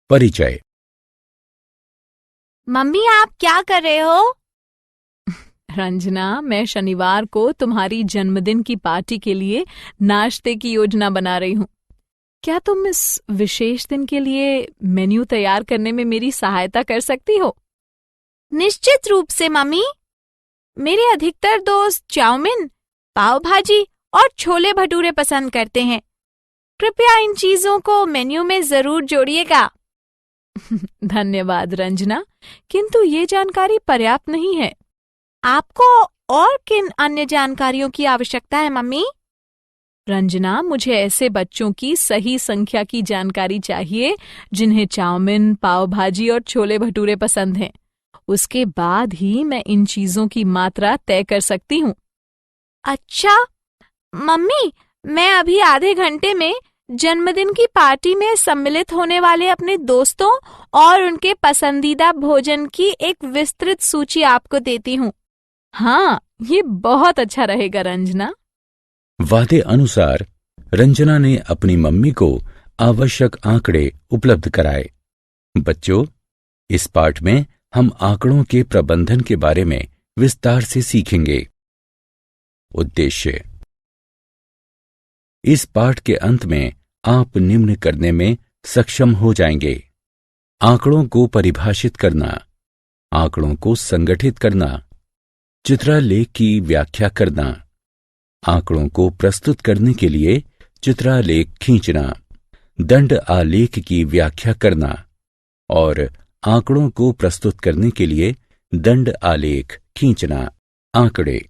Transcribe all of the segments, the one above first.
परिचय। मम्मी आप क्या कर रहे हो? रंजना, मैं शनिवार को तुम्हारी जन्मदिन की पार्टी के लिए नाश्ते की योजना बना रही हूँ। क्या तुम इस विशेष दिन के लिए मेन्यू तैयार करने में मेरी सहायता कर सकती हो? निश्चित रूप से मम्मी। मेरे अधिकतर दोस्त चाउमीन, पाव भाजी और छोले भटूरे पसंद करते हैं। कृपया इन चीजों को मेन्यू में जरूर जोड़िएगा। धन्यवाद रंजना, किंतु ये जानकारी पर्याप्त नहीं है। आपको और किन अन्य जानकारियों की आवश्यकता है मम्मी? रंजना, मुझे ऐसे बच्चों की सही संख्या की जानकारी चाहिए जिन्हें चाउमीन, पाव भाजी और छोले भटूरे पसंद हैं। उसके बाद ही मैं इन चीजों की मात्रा तय कर सकती हूँ। अच्छा मम्मी, मैं अभी आधे घंटे में जन्मदिन की पार्टी में सम्मिलित होने वाले अपने दोस्तों और उनके पसंदीदा भोजन की एक विस्तृत सूची आपको देती हूँ। हाँ, ये बहुत अच्छा रहेगा रंजना। वादे अनुसार रंजना ने अपनी मम्मी को आवश्यक आंकड़े उपलब्ध कराए। बच्चों, इस पाठ में हम आंकड़ों के प्रबंधन के बारे में विस्तार से सीखेंगे। उद्देश्य। इस पाठ के अंत में आप निम्न करने में सक्षम हो जाएंगे: आंकड़ों को परिभाषित करना, आंकड़ों को संगठित करना, चित्रालेख की व्याख्या करना, आंकड़ों को प्रस्तुत करने के लिए चित्रालेख खींचना, दंड आलेख की व्याख्या करना और आंकड़ों को प्रस्तुत करने के लिए दंड आलेख खींचना। आंकड़े।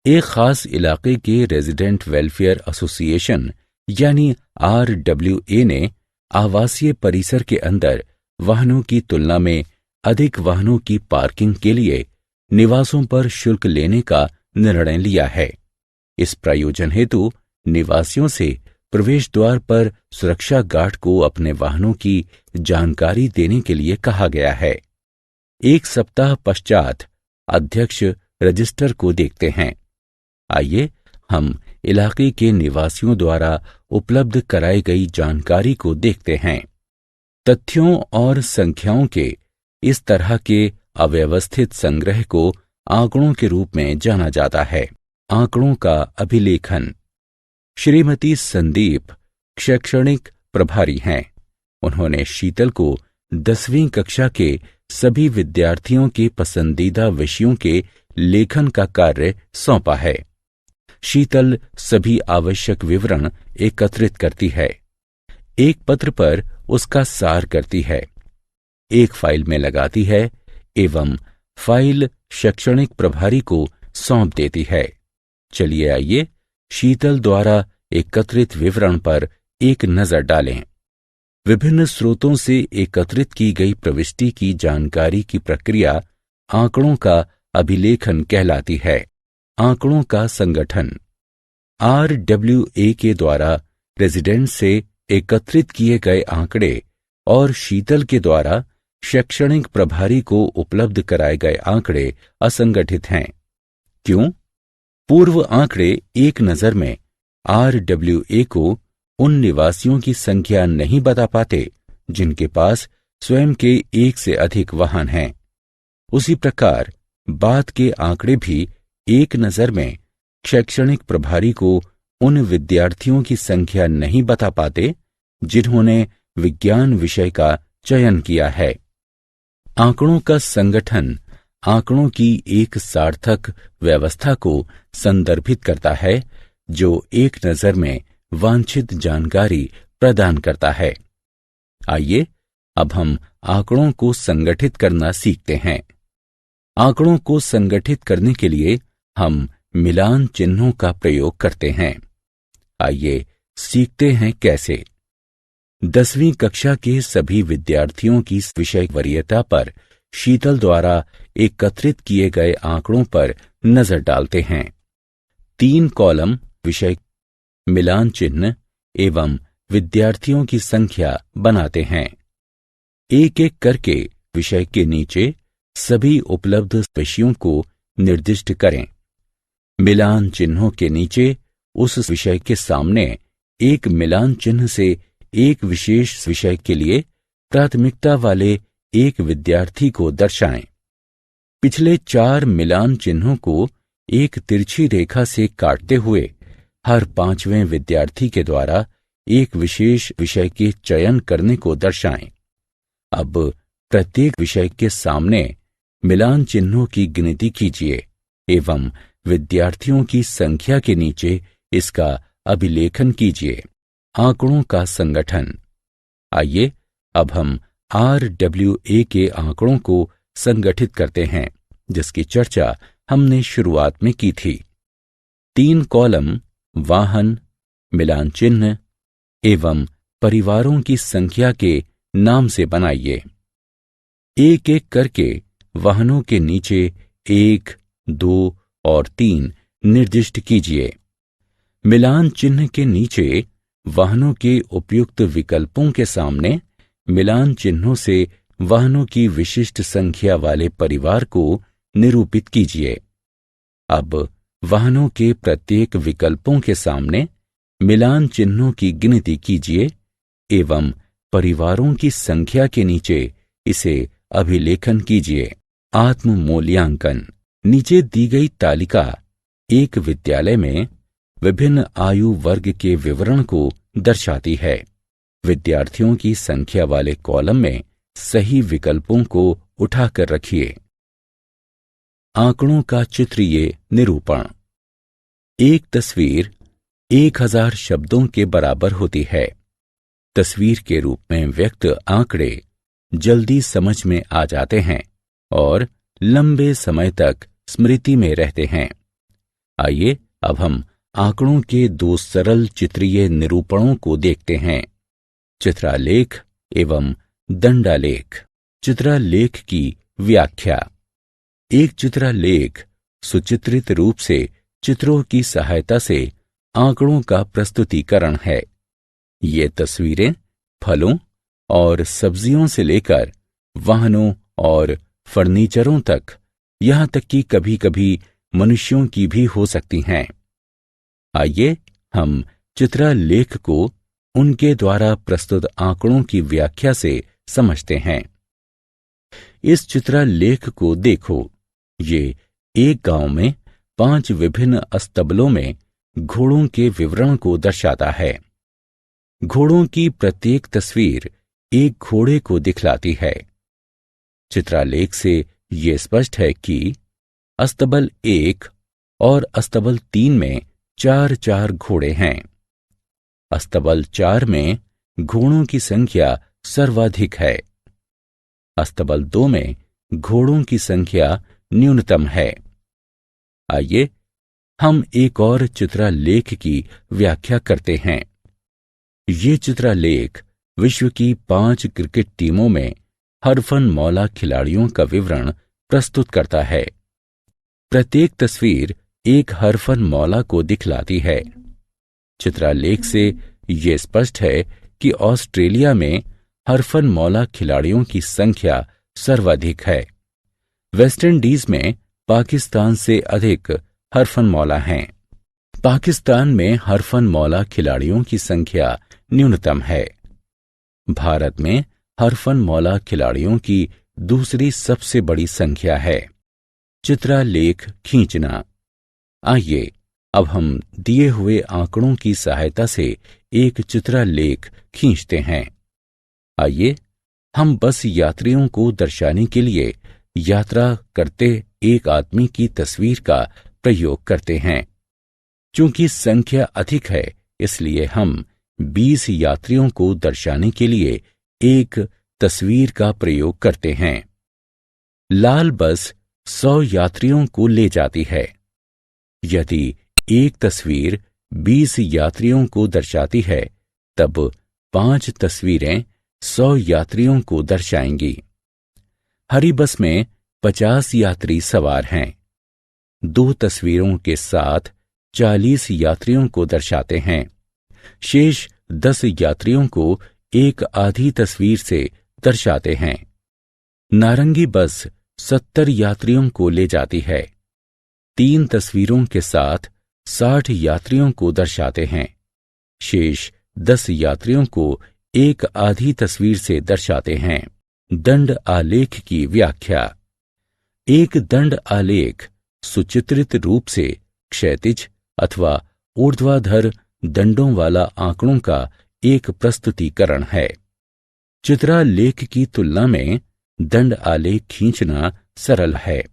एक खास इलाके के रेजिडेंट वेलफेयर एसोसिएशन यानी RWA ने आवासीय परिसर के अंदर वाहनों की तुलना में अधिक वाहनों की पार्किंग के लिए निवासों पर शुल्क लेने का निर्णय लिया है। इस प्रयोजन हेतु निवासियों से प्रवेश द्वार पर सुरक्षा गार्ड को अपने वाहनों की जानकारी देने के लिए कहा गया है। एक सप्ताह पश्चात अध्यक्ष रजिस्टर को देखते हैं। आइए हम इलाके के निवासियों द्वारा उपलब्ध कराई गई जानकारी को देखते हैं। तथ्यों और संख्याओं के इस तरह के अव्यवस्थित संग्रह को आंकड़ों के रूप में जाना जाता है। आंकड़ों का अभिलेखन। श्रीमती संदीप शैक्षणिक प्रभारी हैं। उन्होंने शीतल को 10वीं कक्षा के सभी विद्यार्थियों के पसंदीदा विषयों के लेखन का कार्य सौंपा है। शीतल सभी आवश्यक विवरण एकत्रित करती है, एक पत्र पर उसका सार करती है, एक फाइल में लगाती है एवं फाइल शैक्षणिक प्रभारी को सौंप देती है। चलिए आइए शीतल द्वारा एकत्रित विवरण पर एक नजर डालें। विभिन्न स्रोतों से एकत्रित की गई प्रविष्टि की जानकारी की प्रक्रिया आंकड़ों का अभिलेखन कहलाती है। आंकड़ों का संगठन। RWA के द्वारा रेजिडेंट से एकत्रित किए गए आंकड़े और शीतल के द्वारा शैक्षणिक प्रभारी को उपलब्ध कराए गए आंकड़े असंगठित हैं। क्यों? पूर्व आंकड़े एक नजर में RWA को उन निवासियों की संख्या नहीं बता पाते जिनके पास स्वयं के एक से अधिक वाहन हैं। उसी प्रकार बाद के आंकड़े भी एक नजर में शैक्षणिक प्रभारी को उन विद्यार्थियों की संख्या नहीं बता पाते जिन्होंने विज्ञान विषय का चयन किया है। आंकड़ों का संगठन आंकड़ों की एक सार्थक व्यवस्था को संदर्भित करता है जो एक नजर में वांछित जानकारी प्रदान करता है। आइए अब हम आंकड़ों को संगठित करना सीखते हैं। आंकड़ों को संगठित करने के लिए हम मिलान चिन्हों का प्रयोग करते हैं। आइए सीखते हैं कैसे। 10वीं कक्षा के सभी विद्यार्थियों की विषय वरीयता पर शीतल द्वारा एकत्रित किए गए आंकड़ों पर नजर डालते हैं। 3 कॉलम विषय, मिलान चिन्ह एवं विद्यार्थियों की संख्या बनाते हैं। एक एक करके विषय के नीचे सभी उपलब्ध विषयों को निर्दिष्ट करें। मिलान चिन्हों के नीचे उस विषय के सामने एक मिलान चिन्ह से एक विशेष विषय के लिए प्राथमिकता वाले एक विद्यार्थी को दर्शाएं। पिछले 4 मिलान चिन्हों को एक तिरछी रेखा से काटते हुए हर 5वें विद्यार्थी के द्वारा एक विशेष विषय के चयन करने को दर्शाएं। अब प्रत्येक विषय के सामने मिलान चिन्हों की गिनती कीजिए एवं विद्यार्थियों की संख्या के नीचे इसका अभिलेखन कीजिए। आंकड़ों का संगठन। आइए अब हम RWA के आंकड़ों को संगठित करते हैं, जिसकी चर्चा हमने शुरुआत में की थी। 3 कॉलम वाहन, मिलान चिन्ह एवं परिवारों की संख्या के नाम से बनाइए। एक एक करके वाहनों के नीचे 1, 2 और 3 निर्दिष्ट कीजिए। मिलान चिन्ह के नीचे वाहनों के उपयुक्त विकल्पों के सामने मिलान चिन्हों से वाहनों की विशिष्ट संख्या वाले परिवार को निरूपित कीजिए। अब वाहनों के प्रत्येक विकल्पों के सामने मिलान चिन्हों की गिनती कीजिए एवं परिवारों की संख्या के नीचे इसे अभिलेखन कीजिए। आत्म मूल्यांकन। नीचे दी गई तालिका एक विद्यालय में विभिन्न आयु वर्ग के विवरण को दर्शाती है। विद्यार्थियों की संख्या वाले कॉलम में सही विकल्पों को उठाकर रखिए। आंकड़ों का चित्रीय निरूपण। एक तस्वीर 1000 शब्दों के बराबर होती है। तस्वीर के रूप में व्यक्त आंकड़े जल्दी समझ में आ जाते हैं और लंबे समय तक स्मृति में रहते हैं। आइए अब हम आंकड़ों के 2 सरल चित्रीय निरूपणों को देखते हैं। चित्रालेख एवं दंडालेख। चित्रालेख की व्याख्या। एक चित्रालेख सुचित्रित रूप से चित्रों की सहायता से आंकड़ों का प्रस्तुतिकरण है। ये तस्वीरें फलों और सब्जियों से लेकर वाहनों और फर्नीचरों तक, यहां तक कि कभी-कभी मनुष्यों की भी हो सकती हैं। आइए हम चित्रालेख को उनके द्वारा प्रस्तुत आंकड़ों की व्याख्या से समझते हैं। इस चित्रालेख को देखो। ये एक गांव में 5 विभिन्न अस्तबलों में घोड़ों के विवरण को दर्शाता है। घोड़ों की प्रत्येक तस्वीर एक घोड़े को दिखलाती है। चित्रालेख से ये स्पष्ट है कि अस्तबल 1 और अस्तबल 3 में 4-4 घोड़े हैं। अस्तबल 4 में घोड़ों की संख्या सर्वाधिक है। अस्तबल 2 में घोड़ों की संख्या न्यूनतम है। आइए हम एक और चित्रालेख की व्याख्या करते हैं। ये चित्रालेख विश्व की 5 क्रिकेट टीमों में हरफनमौला खिलाड़ियों का विवरण प्रस्तुत करता है। प्रत्येक तस्वीर एक हरफनमौला को दिखलाती है। चित्रालेख से ये स्पष्ट है कि ऑस्ट्रेलिया में हरफनमौला खिलाड़ियों की संख्या सर्वाधिक है। वेस्टइंडीज में पाकिस्तान से अधिक हरफनमौला हैं। पाकिस्तान में हरफनमौला खिलाड़ियों की संख्या न्यूनतम है। भारत में हरफनमौला खिलाड़ियों की दूसरी सबसे बड़ी संख्या है। चित्रालेख खींचना। आइए अब हम दिए हुए आंकड़ों की सहायता से एक चित्रालेख खींचते हैं। आइए हम बस यात्रियों को दर्शाने के लिए यात्रा करते एक आदमी की तस्वीर का प्रयोग करते हैं। चूंकि संख्या अधिक है, इसलिए हम 20 यात्रियों को दर्शाने के लिए एक तस्वीर का प्रयोग करते हैं। लाल बस 100 यात्रियों को ले जाती है। यदि एक तस्वीर 20 यात्रियों को दर्शाती है, तब 5 तस्वीरें 100 यात्रियों को दर्शाएंगी। हरी बस में 50 यात्री सवार हैं। 2 तस्वीरों के साथ 40 यात्रियों को दर्शाते हैं। शेष 10 यात्रियों को एक आधी तस्वीर से दर्शाते हैं। नारंगी बस 70 यात्रियों को ले जाती है। 3 तस्वीरों के साथ 60 यात्रियों को दर्शाते हैं। शेष 10 यात्रियों को एक आधी तस्वीर से दर्शाते हैं। दंड आलेख की व्याख्या। एक दंड आलेख सुचित्रित रूप से क्षैतिज अथवा ऊर्ध्वाधर दंडों वाला आंकड़ों का एक प्रस्तुतिकरण है। चित्रालेख की तुलना में दंड आलेख खींचना सरल है।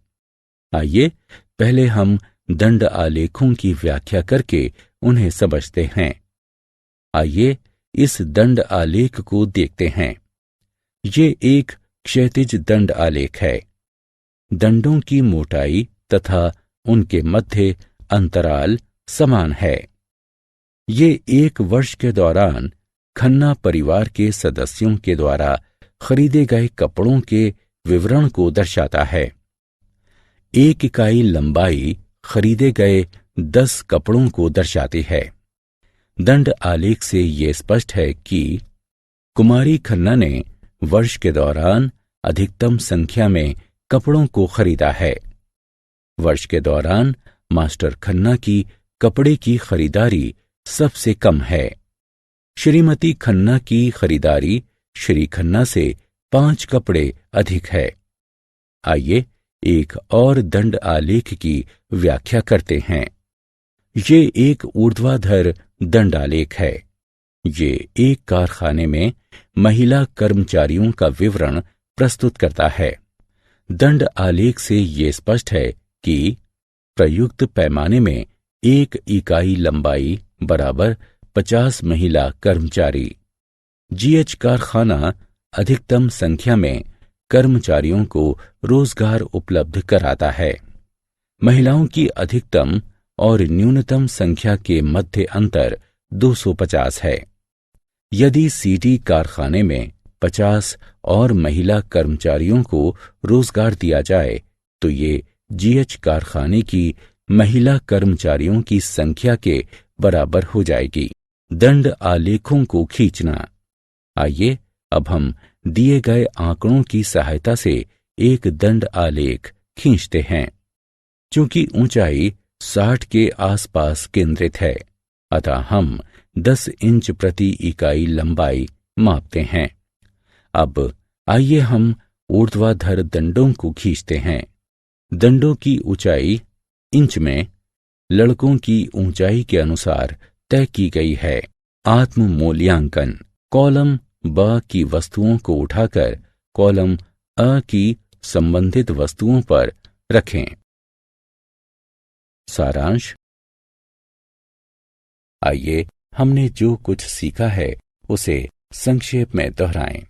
आइए पहले हम दंड आलेखों की व्याख्या करके उन्हें समझते हैं। आइए इस दंड आलेख को देखते हैं। ये एक क्षैतिज दंड आलेख है। दंडों की मोटाई तथा उनके मध्य अंतराल समान है। ये एक वर्ष के दौरान खन्ना परिवार के सदस्यों के द्वारा खरीदे गए कपड़ों के विवरण को दर्शाता है। एक इकाई लंबाई खरीदे गए 10 कपड़ों को दर्शाती है। दंड आलेख से ये स्पष्ट है कि कुमारी खन्ना ने वर्ष के दौरान अधिकतम संख्या में कपड़ों को खरीदा है। वर्ष के दौरान मास्टर खन्ना की कपड़े की खरीदारी सबसे कम है। श्रीमती खन्ना की खरीदारी श्री खन्ना से 5 कपड़े अधिक है। आइए एक और दंड आलेख की व्याख्या करते हैं। ये एक ऊर्ध्वाधर दंड आलेख है। ये एक कारखाने में महिला कर्मचारियों का विवरण प्रस्तुत करता है। दंड आलेख से ये स्पष्ट है कि प्रयुक्त पैमाने में एक इकाई लंबाई बराबर 50 महिला कर्मचारी। जीएच कारखाना अधिकतम संख्या में कर्मचारियों को रोजगार उपलब्ध कराता है। महिलाओं की अधिकतम और न्यूनतम संख्या के मध्य अंतर 250 है। यदि सीटी कारखाने में 50 और महिला कर्मचारियों को रोजगार दिया जाए तो ये जीएच कारखाने की महिला कर्मचारियों की संख्या के बराबर हो जाएगी। दंड आलेखों को खींचना। आइए अब हम दिए गए आंकड़ों की सहायता से एक दंड आलेख खींचते हैं। चूंकि ऊंचाई 60 के आसपास केंद्रित है, अतः हम 10 इंच प्रति इकाई लंबाई मापते हैं। अब आइए हम ऊर्ध्वाधर दंडों को खींचते हैं। दंडों की ऊंचाई इंच में लड़कों की ऊंचाई के अनुसार तय की गई है। आत्म मूल्यांकन। कॉलम ब की वस्तुओं को उठाकर कॉलम अ की संबंधित वस्तुओं पर रखें। सारांश। आइए हमने जो कुछ सीखा है उसे संक्षेप में दोहराएं।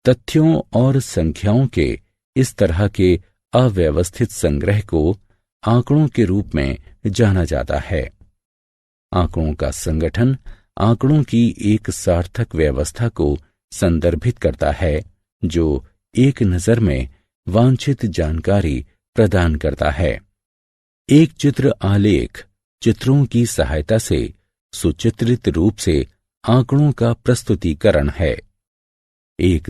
तथ्यों और संख्याओं के इस तरह के अव्यवस्थित संग्रह को आंकड़ों के रूप में जाना जाता है। आंकड़ों का संगठन आंकड़ों की एक सार्थक व्यवस्था को संदर्भित करता है जो एक नज़र में वांछित जानकारी प्रदान करता है। एक चित्र आलेख चित्रों की सहायता से सुचित्रित रूप से आंकड़ों का प्रस्तुतिकरण है। एक